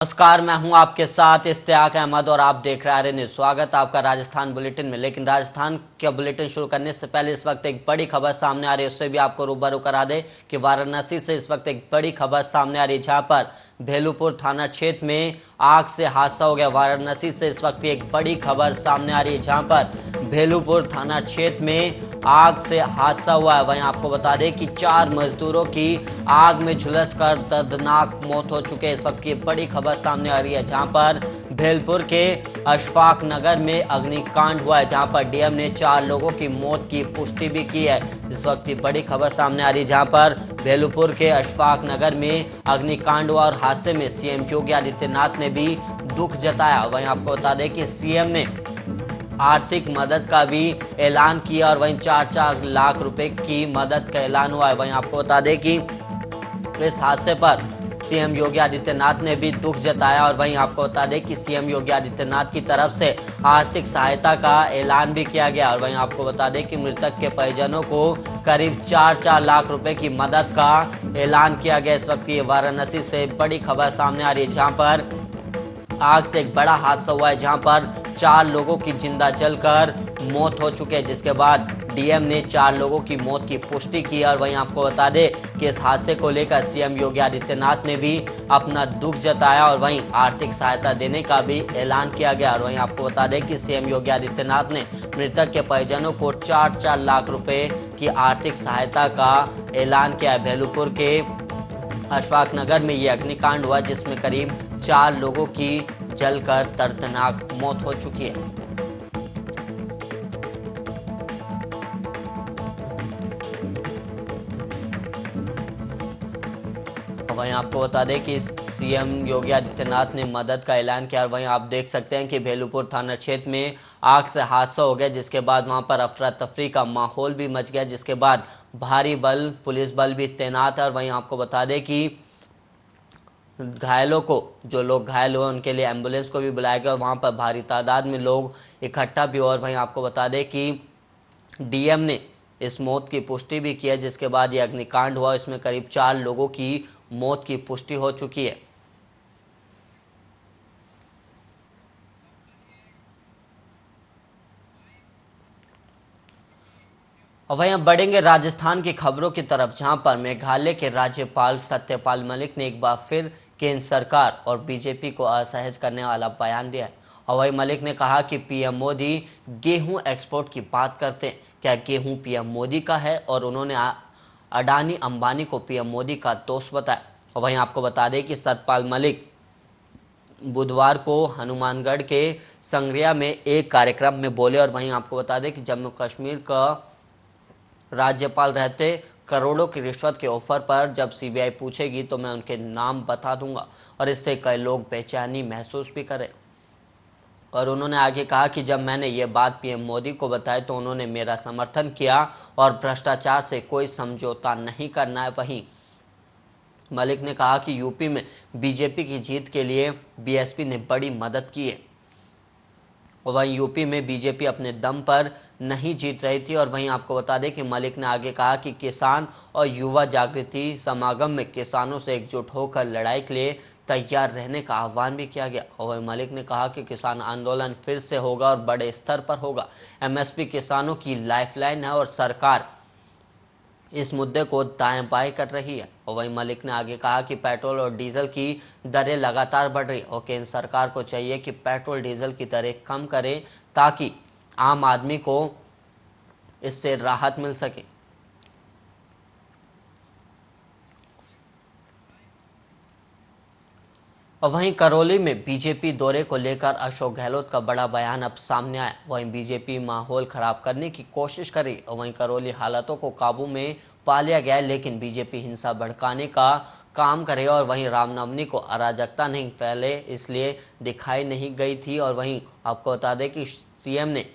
नमस्कार, मैं हूं आपके साथ इश्तियाक अहमद और आप देख रहे हैं न्यूज़। स्वागत है आपका राजस्थान बुलेटिन में। लेकिन राजस्थान का बुलेटिन शुरू करने से पहले इस वक्त एक बड़ी खबर सामने आ रही है, उससे भी आपको रूबरू करा दे कि वाराणसी से इस वक्त एक बड़ी खबर सामने आ रही है, जहां पर भेलूपुर थाना क्षेत्र में आग से हादसा हो गया। वाराणसी से इस वक्त एक बड़ी खबर सामने आ रही है, जहां पर भेलूपुर थाना क्षेत्र में आग से हादसा हुआ है। वहीं आपको बता दें कि 4 मजदूरों की आग में झुलसकर दर्दनाक मौत हो चुकी है। इस वक्त की बड़ी खबर सामने आ रही है, जहां पर भेलपुर के अशफाक नगर में अग्निकांड हुआ है, जहां पर डीएम ने 4 लोगों की मौत की पुष्टि भी की है। इस वक्त की बड़ी खबर सामने आ रही है, जहां पर भेलपुर के अशफाक नगर में अग्निकांड हुआ और हादसे में सीएम योगी आदित्यनाथ ने भी दुख जताया। वहीं आपको बता दें कि सीएम ने आर्थिक मदद का भी ऐलान किया और वहीं 4-4 लाख रुपए की मदद का ऐलान हुआ है। वहीं आपको बता दें कि इस हादसे पर सीएम योगी आदित्यनाथ ने भी दुख जताया और वहीं आपको बता दें कि सीएम योगी आदित्यनाथ की तरफ से आर्थिक सहायता का ऐलान भी किया गया। और वहीं आपको बता दें कि मृतक के परिजनों को करीब 4-4 लाख रुपए की मदद का ऐलान किया गया। इस वक्त ये वाराणसी से बड़ी खबर सामने आ रही है, जहां पर आग से एक बड़ा हादसा हुआ है, जहां पर 4 लोगों की जिंदा जलकर मौत हो चुकी है, जिसके बाद डीएम ने 4 लोगों की मौत की पुष्टि की। और वहीं आपको बता दें कि इस हादसे को लेकर सीएम योगी आदित्यनाथ ने भी अपना दुख जताया और वहीं आर्थिक सहायता देने का भी ऐलान किया गया। और वहीं आपको बता दें कि सीएम योगी आदित्यनाथ ने मृतक के परिजनों को 4-4 लाख रुपए की आर्थिक सहायता का ऐलान किया है। भेलूपुर के अशफाक नगर में यह अग्निकांड हुआ, जिसमें करीब 4 लोगों की जलकर दर्दनाक मौत हो चुकी है। वहीं आपको बता दें कि सीएम योगी आदित्यनाथ ने मदद का ऐलान किया। और वहीं आप देख सकते हैं कि भेलूपुर थाना क्षेत्र में आग से हादसा हो गया, जिसके बाद वहां पर अफरा तफरी का माहौल भी मच गया, जिसके बाद भारी बल पुलिस बल भी तैनात है। और वहीं आपको बता दें कि घायलों को, जो लोग घायल हुए उनके लिए एम्बुलेंस को भी बुलाया गया और वहां पर भारी तादाद में लोग इकट्ठा भी हुए। और वहीं आपको बता दें कि डीएम ने इस मौत की पुष्टि भी की है, जिसके बाद ये अग्निकांड हुआ। इसमें करीब 4 लोगों की मौत की पुष्टि हो चुकी है। और वहीं अब बढ़ेंगे राजस्थान की खबरों की तरफ, जहां पर मेघालय के राज्यपाल सत्यपाल मलिक ने एक बार फिर केंद्र सरकार और बीजेपी को असहज करने वाला बयान दिया है। और वहीं मलिक ने कहा कि पीएम मोदी गेहूं एक्सपोर्ट की बात करते हैं, क्या गेहूं पीएम मोदी का है? और उन्होंने अडानी अंबानी को पीएम मोदी का दोस्त बताया। और वहीं आपको बता दें कि सत्यपाल मलिक बुधवार को हनुमानगढ़ के संग्रिया में एक कार्यक्रम में बोले। और वहीं आपको बता दें कि जम्मू कश्मीर का राज्यपाल रहते करोड़ों की रिश्वत के ऑफर पर जब सीबीआई पूछेगी तो मैं उनके नाम बता दूंगा और इससे कई लोग बेचैनी महसूस भी करें। और उन्होंने आगे कहा कि जब मैंने ये बात पीएम मोदी को बताई तो उन्होंने मेरा समर्थन किया और भ्रष्टाचार से कोई समझौता नहीं करना है। वहीं मलिक ने कहा कि यूपी में बीजेपी की जीत के लिए बीएसपी ने बड़ी मदद की है। वहीं यूपी में बीजेपी अपने दम पर नहीं जीत रही थी। और वहीं आपको बता दें कि मलिक ने आगे कहा कि किसान और युवा जागृति समागम में किसानों से एकजुट होकर लड़ाई के लिए तैयार रहने का आह्वान भी किया गया। और वहीं मलिक ने कहा कि किसान आंदोलन फिर से होगा और बड़े स्तर पर होगा। एमएसपी किसानों की लाइफलाइन है और सरकार इस मुद्दे को दाएं बाएं कर रही है। और वहीं मलिक ने आगे कहा कि पेट्रोल और डीजल की दरें लगातार बढ़ रही और केंद्र सरकार को चाहिए कि पेट्रोल डीजल की दरें कम करे ताकि आम आदमी को इससे राहत मिल सके। और वहीं करौली में बीजेपी दौरे को लेकर अशोक गहलोत का बड़ा बयान अब सामने आया। वहीं बीजेपी माहौल खराब करने की कोशिश कर रही और वहीं करौली हालातों को काबू में पा लिया गया, लेकिन बीजेपी हिंसा भड़काने का काम करे। और वहीं रामनवमी को अराजकता नहीं फैले इसलिए दिखाई नहीं गई थी। और वहीं आपको बता दें कि सीएम ने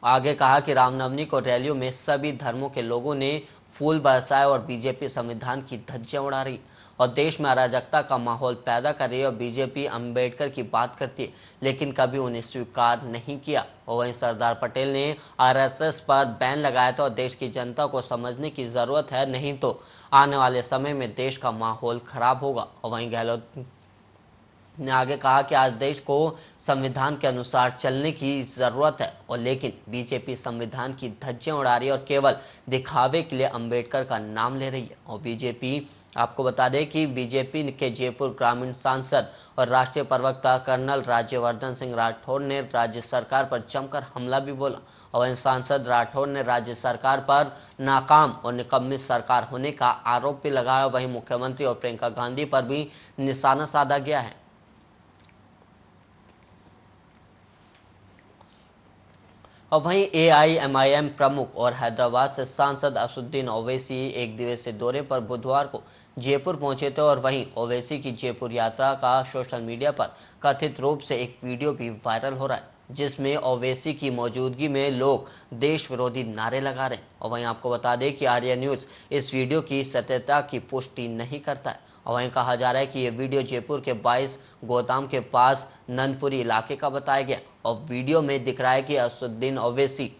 आगे कहा कि रामनवमी को रैलियों में सभी धर्मों के लोगों ने फूल बरसाए और बीजेपी संविधान की धज्जियां उड़ा रही और देश में अराजकता का माहौल पैदा कर रही है। और बीजेपी अंबेडकर की बात करती है लेकिन कभी उन्हें स्वीकार नहीं किया। और वहीं सरदार पटेल ने आरएसएस पर बैन लगाया था और देश की जनता को समझने की जरूरत है, नहीं तो आने वाले समय में देश का माहौल खराब होगा। और वहीं गहलोत ने आगे कहा कि आज देश को संविधान के अनुसार चलने की जरूरत है और लेकिन बीजेपी संविधान की धज्जियां उड़ा रही है और केवल दिखावे के लिए अंबेडकर का नाम ले रही है। और बीजेपी, आपको बता दें कि बीजेपी के जयपुर ग्रामीण सांसद और राष्ट्रीय प्रवक्ता कर्नल राज्यवर्धन सिंह राठौड़ ने राज्य सरकार पर जमकर हमला भी बोला। और वहीं सांसद राठौड़ ने राज्य सरकार पर नाकाम और निकम्मी सरकार होने का आरोप भी लगाया। वहीं मुख्यमंत्री और प्रियंका गांधी पर भी निशाना साधा गया है। और वहीं एआईएमआईएम प्रमुख और हैदराबाद से सांसद असदुद्दीन ओवैसी एक दिवसीय दौरे पर बुधवार को जयपुर पहुंचे थे। और वहीं ओवैसी की जयपुर यात्रा का सोशल मीडिया पर कथित रूप से एक वीडियो भी वायरल हो रहा है, जिसमें ओवैसी की मौजूदगी में लोग देश विरोधी नारे लगा रहे हैं। और वहीं आपको बता दें कि आर्या न्यूज इस वीडियो की सत्यता की पुष्टि नहीं करता है। और वहीं कहा जा रहा है कि यह वीडियो जयपुर के 22 गोदाम के पास नंदपुरी इलाके का बताया गया। और वीडियो में दिख रहा है कि असदुद्दीन ओवैसी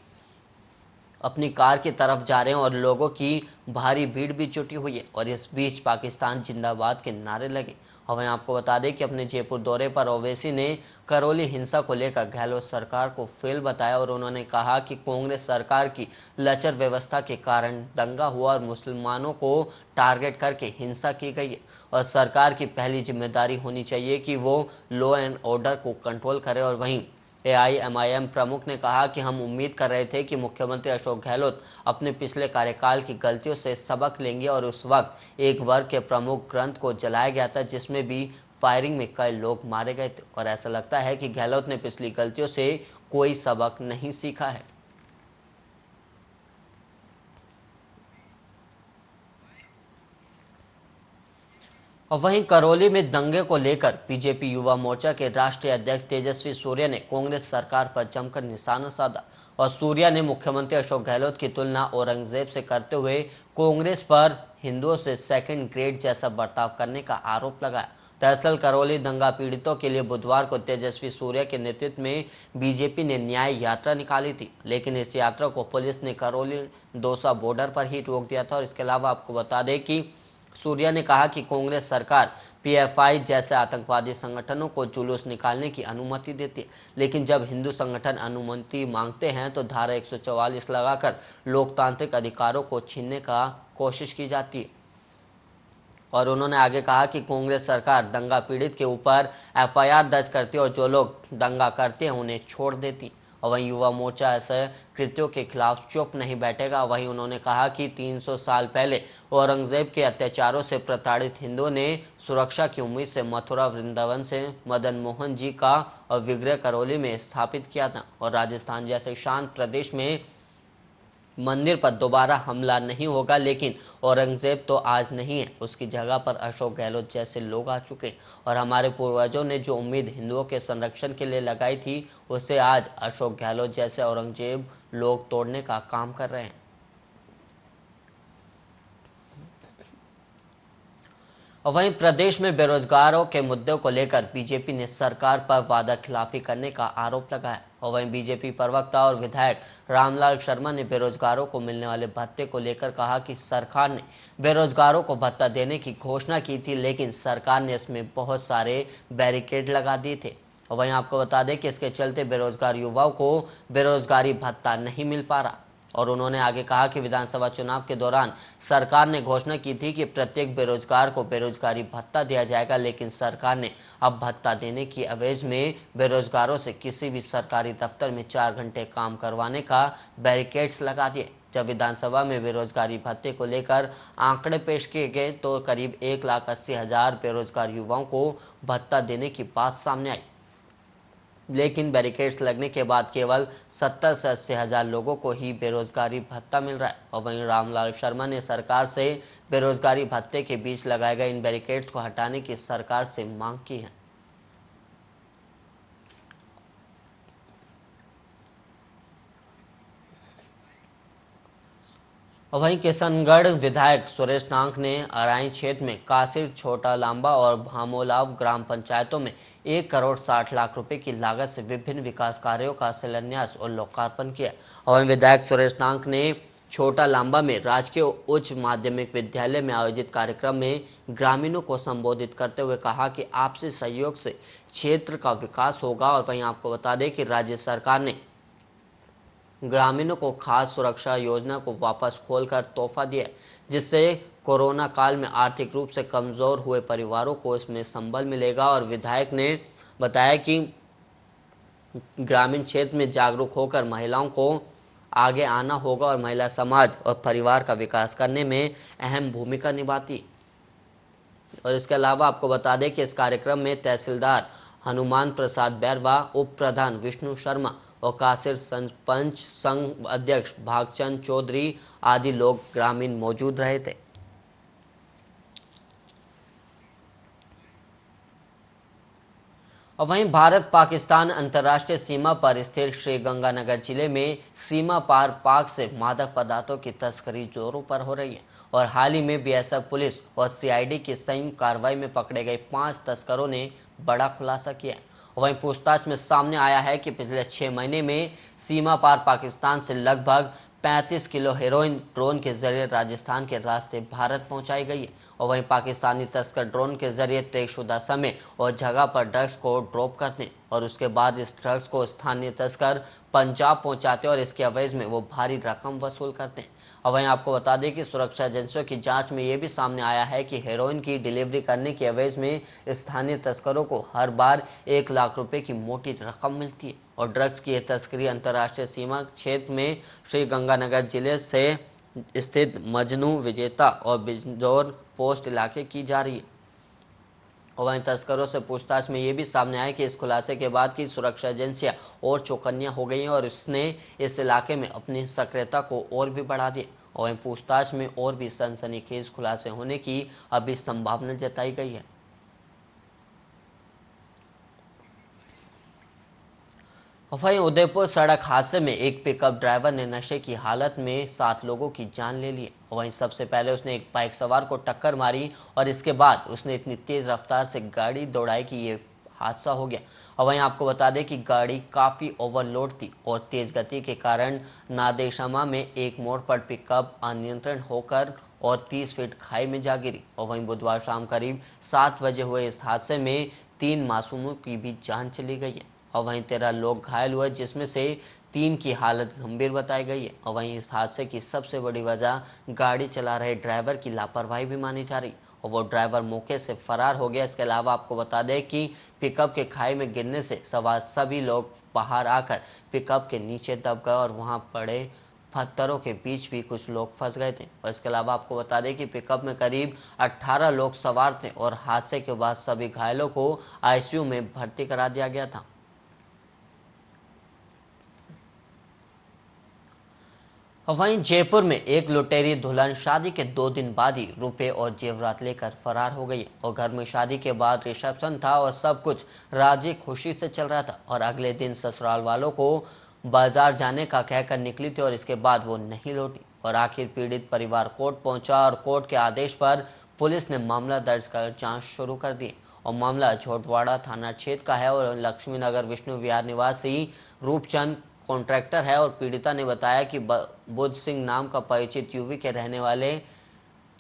अपनी कार की तरफ जा रहे हैं और लोगों की भारी भीड़ भी जुटी हुई है और इस बीच पाकिस्तान जिंदाबाद के नारे लगे। और वहीं आपको बता दें कि अपने जयपुर दौरे पर ओवैसी ने करौली हिंसा को लेकर गहलोत सरकार को फेल बताया और उन्होंने कहा कि कांग्रेस सरकार की लचर व्यवस्था के कारण दंगा हुआ और मुसलमानों को टारगेट करके हिंसा की गई है और सरकार की पहली जिम्मेदारी होनी चाहिए कि वो लॉ एंड ऑर्डर को कंट्रोल करे। और वहीं एआईएमआईएम प्रमुख ने कहा कि हम उम्मीद कर रहे थे कि मुख्यमंत्री अशोक गहलोत अपने पिछले कार्यकाल की गलतियों से सबक लेंगे और उस वक्त एक वर्ग के प्रमुख ग्रंथ को जलाया गया था जिसमें भी फायरिंग में कई लोग मारे गए थे। और ऐसा लगता है कि गहलोत ने पिछली गलतियों से कोई सबक नहीं सीखा है। और वहीं करौली में दंगे को लेकर बीजेपी युवा मोर्चा के राष्ट्रीय अध्यक्ष तेजस्वी सूर्या ने कांग्रेस सरकार पर जमकर निशाना साधा। और सूर्या ने मुख्यमंत्री अशोक गहलोत की तुलना औरंगजेब से करते हुए कांग्रेस पर हिंदुओं से सेकंड ग्रेड जैसा बर्ताव करने का आरोप लगाया। दरअसल करौली दंगा पीड़ितों के लिए बुधवार को तेजस्वी सूर्या के नेतृत्व में बीजेपी ने न्याय यात्रा निकाली थी, लेकिन इस यात्रा को पुलिस ने करौली दौसा बॉर्डर पर ही रोक दिया था। और इसके अलावा आपको बता दें कि सूर्या ने कहा कि कांग्रेस सरकार पीएफआई जैसे आतंकवादी संगठनों को जुलूस निकालने की अनुमति देती है, लेकिन जब हिंदू संगठन अनुमति मांगते हैं तो धारा 144 लगाकर लोकतांत्रिक अधिकारों को छीनने का कोशिश की जाती है। और उन्होंने आगे कहा कि कांग्रेस सरकार दंगा पीड़ित के ऊपर एफआईआर दर्ज करती है और जो लोग दंगा करते हैं उन्हें छोड़ देती। और वहीं युवा मोर्चा ऐसे कृत्यों के खिलाफ चुप नहीं बैठेगा। वहीं उन्होंने कहा कि 300 साल पहले औरंगजेब के अत्याचारों से प्रताड़ित हिंदुओं ने सुरक्षा की उम्मीद से मथुरा वृंदावन से मदन मोहन जी का विग्रह करौली में स्थापित किया था। और राजस्थान जैसे शांत प्रदेश में मंदिर पर दोबारा हमला नहीं होगा, लेकिन औरंगजेब तो आज नहीं है, उसकी जगह पर अशोक गहलोत जैसे लोग आ चुके। और हमारे पूर्वजों ने जो उम्मीद हिंदुओं के संरक्षण के लिए लगाई थी उसे आज अशोक गहलोत जैसे औरंगजेब लोग तोड़ने का काम कर रहे हैं। और वहीं प्रदेश में बेरोजगारों के मुद्दों को लेकर बीजेपी ने सरकार पर वादा खिलाफी करने का आरोप लगाया। और वहीं बीजेपी प्रवक्ता और विधायक रामलाल शर्मा ने बेरोजगारों को मिलने वाले भत्ते को लेकर कहा कि सरकार ने बेरोजगारों को भत्ता देने की घोषणा की थी, लेकिन सरकार ने इसमें बहुत सारे बैरिकेड लगा दिए थे। और वहीं आपको बता दें कि इसके चलते बेरोजगार युवाओं को बेरोजगारी भत्ता नहीं मिल पा रहा। और उन्होंने आगे कहा कि विधानसभा चुनाव के दौरान सरकार ने घोषणा की थी कि प्रत्येक बेरोजगार को बेरोजगारी भत्ता दिया जाएगा, लेकिन सरकार ने अब भत्ता देने की एवज में बेरोजगारों से किसी भी सरकारी दफ्तर में 4 घंटे काम करवाने का बैरिकेड्स लगा दिए। जब विधानसभा में बेरोजगारी भत्ते को लेकर आंकड़े पेश किए गए तो करीब 1,80,000 बेरोजगार युवाओं को भत्ता देने की बात सामने आई, लेकिन बैरिकेड्स लगने के बाद केवल 70 से 80,000 लोगों को ही बेरोजगारी भत्ता मिल रहा है। और वहीं रामलाल शर्मा ने सरकार से बेरोजगारी भत्ते के बीच लगाए गए इन बैरिकेड्स को हटाने की सरकार से मांग की है। और वहीं किशनगढ़ विधायक सुरेश नांक ने अराई क्षेत्र में कासिर, छोटा लांबा और भामोलाव ग्राम पंचायतों में 1 करोड़ 60 लाख रुपए की लागत से विभिन्न विकास कार्यों का शिलान्यास और लोकार्पण किया। और वहीं विधायक सुरेश नांक ने छोटा लांबा में राजकीय उच्च माध्यमिक विद्यालय में आयोजित कार्यक्रम में ग्रामीणों को संबोधित करते हुए कहा कि आपसी सहयोग से क्षेत्र का विकास होगा। और वहीं आपको बता दें कि राज्य सरकार ने ग्रामीणों को खास सुरक्षा योजना को वापस खोलकर तोहफा दिया, जिससे कोरोना काल में आर्थिक रूप से कमजोर हुए परिवारों को इसमें संबल मिलेगा। और विधायक ने बताया कि ग्रामीण क्षेत्र में जागरूक होकर महिलाओं को आगे आना होगा और महिला समाज और परिवार का विकास करने में अहम भूमिका निभाती है। और इसके अलावा आपको बता दें कि इस कार्यक्रम में तहसीलदार हनुमान प्रसाद बैरवा, उप प्रधान विष्णु शर्मा और कासिर सरपंच संघ अध्यक्ष भागचंद चौधरी आदि लोग ग्रामीण मौजूद रहे थे। और वहीं भारत पाकिस्तान अंतर्राष्ट्रीय सीमा पर स्थित श्रीगंगानगर जिले में सीमा पार पाक से मादक पदार्थों की तस्करी जोरों पर हो रही है। और हाल ही में बीएसएफ पुलिस और सीआईडी की संयुक्त कार्रवाई में पकड़े गए 5 तस्करों ने बड़ा खुलासा किया है। वहीं पूछताछ में सामने आया है कि पिछले 6 महीने में सीमा पार पाकिस्तान से लगभग 35 किलो हेरोइन ड्रोन के जरिए राजस्थान के रास्ते भारत पहुंचाई गई है। और वहीं पाकिस्तानी तस्कर ड्रोन के जरिए तयशुदा समय और जगह पर ड्रग्स को ड्रॉप करते हैं और उसके बाद इस ड्रग्स को स्थानीय तस्कर पंजाब पहुंचाते हैं और इसके एवज में वो भारी रकम वसूल करते हैं। और वहीं आपको बता दें कि सुरक्षा एजेंसियों की जांच में ये भी सामने आया है कि हेरोइन की डिलीवरी करने के एवज में स्थानीय तस्करों को हर बार 1 लाख रुपए की मोटी रकम मिलती है। और ड्रग्स की यह तस्करी अंतर्राष्ट्रीय सीमा क्षेत्र में श्रीगंगानगर जिले से स्थित मजनू, विजेता और बिजनौर पोस्ट इलाके की जा रही है। और वहीं तस्करों से पूछताछ में ये भी सामने आया कि इस खुलासे के बाद की सुरक्षा एजेंसियां और चौकन्नियां हो गई हैं और इसने इस इलाके में अपनी सक्रियता को और भी बढ़ा दिया। और वहीं पूछताछ में और भी सनसनीखेज खुलासे होने की अभी संभावना जताई गई है। वहीं उदयपुर सड़क हादसे में एक पिकअप ड्राइवर ने नशे की हालत में 7 लोगों की जान ले ली। वहीं सबसे पहले उसने एक बाइक सवार को टक्कर मारी और इसके बाद उसने इतनी तेज रफ्तार से गाड़ी दौड़ाई कि ये हादसा हो गया। और वहीं आपको बता दें कि गाड़ी काफ़ी ओवरलोड थी और तेज गति के कारण नादेशमा में एक मोड़ पर पिकअप अनियंत्रण होकर और 30 फीट खाई में जा गिरी। और वहीं बुधवार शाम करीब 7 बजे हुए इस हादसे में 3 मासूमों की भी जान चली गई है और वहीं 13 लोग घायल हुए, जिसमें से 3 की हालत गंभीर बताई गई है। और वहीं इस हादसे की सबसे बड़ी वजह गाड़ी चला रहे ड्राइवर की लापरवाही भी मानी जा रही और वो ड्राइवर मौके से फरार हो गया। इसके अलावा आपको बता दें कि पिकअप के खाई में गिरने से सवार सभी लोग बाहर आकर पिकअप के नीचे दब गए और वहां पड़े पत्थरों के बीच भी कुछ लोग फंस गए थे। और इसके अलावा आपको बता दें कि पिकअप में करीब 18 लोग सवार थे और हादसे के बाद सभी घायलों को आईसीयू में भर्ती करा दिया गया था। वहीं जयपुर में एक लुटेरी दुल्हन शादी के 2 दिन बाद ही रुपए और जेवरात लेकर फरार हो गई और घर में शादी के बाद रिसेप्शन था और सब कुछ राजी खुशी से चल रहा था और अगले दिन ससुराल वालों को बाजार जाने का कहकर निकली थी और इसके बाद वो नहीं लौटी। और आखिर पीड़ित परिवार कोर्ट पहुंचा और कोर्ट के आदेश पर पुलिस ने मामला दर्ज कर जांच शुरू कर दी। और मामला झोटवाड़ा थाना क्षेत्र का है और लक्ष्मी नगर विष्णु विहार निवासी रूपचंद कॉन्ट्रैक्टर है। और पीड़िता ने बताया कि बुद्ध सिंह नाम का परिचित यूपी के रहने वाले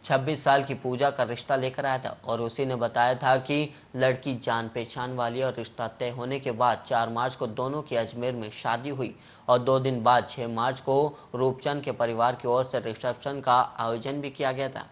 26 साल की पूजा का रिश्ता लेकर आया था और उसी ने बताया था कि लड़की जान पहचान वाली और रिश्ता तय होने के बाद 4 मार्च को दोनों की अजमेर में शादी हुई और 2 दिन बाद 6 मार्च को रूपचंद के परिवार की ओर से रिसेप्शन का आयोजन भी किया गया था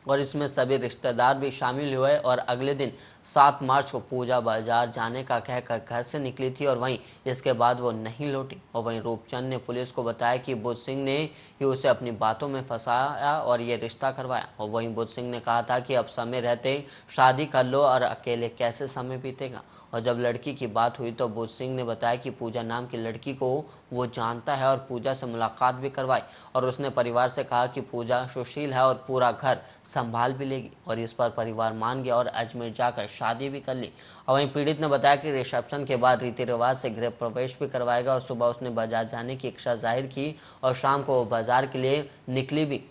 और इसमें सभी रिश्तेदार भी शामिल हुए। और अगले दिन 7 मार्च को पूजा बाजार जाने का कहकर घर से निकली थी और वहीं इसके बाद वो नहीं लौटी। और वहीं रूपचंद ने पुलिस को बताया कि बुद्ध सिंह ने ही उसे अपनी बातों में फंसाया और ये रिश्ता करवाया। और वहीं बुद्ध सिंह ने कहा था कि अब समय रहते शादी कर लो और अकेले कैसे समय बीतेगा। और जब लड़की की बात हुई तो बुद्ध सिंह ने बताया कि पूजा नाम की लड़की को वो जानता है और पूजा से मुलाकात भी करवाई और उसने परिवार से कहा कि पूजा सुशील है और पूरा घर संभाल भी लेगी। और इस पर परिवार मान गया और अजमेर जाकर शादी भी कर ली। और वहीं पीड़ित ने बताया कि रिसेप्शन के बाद रीति रिवाज से गृह प्रवेश भी करवाएगा और सुबह उसने बाजार जाने की इच्छा जाहिर की और शाम को वो बाजार के लिए निकली भी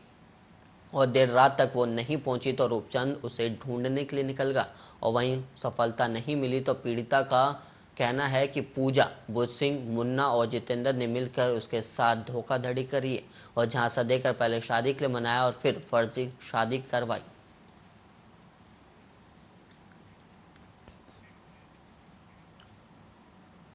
और देर रात तक वो नहीं पहुंची तो रूपचंद उसे ढूंढने के लिए निकल गया और वहीं सफलता नहीं मिली तो पीड़िता का कहना है कि पूजा, बुध सिंह, मुन्ना और जितेंद्र ने मिलकर उसके साथ धोखाधड़ी करी है और झांसा देकर पहले शादी के लिए मनाया और फिर फर्जी शादी करवाई।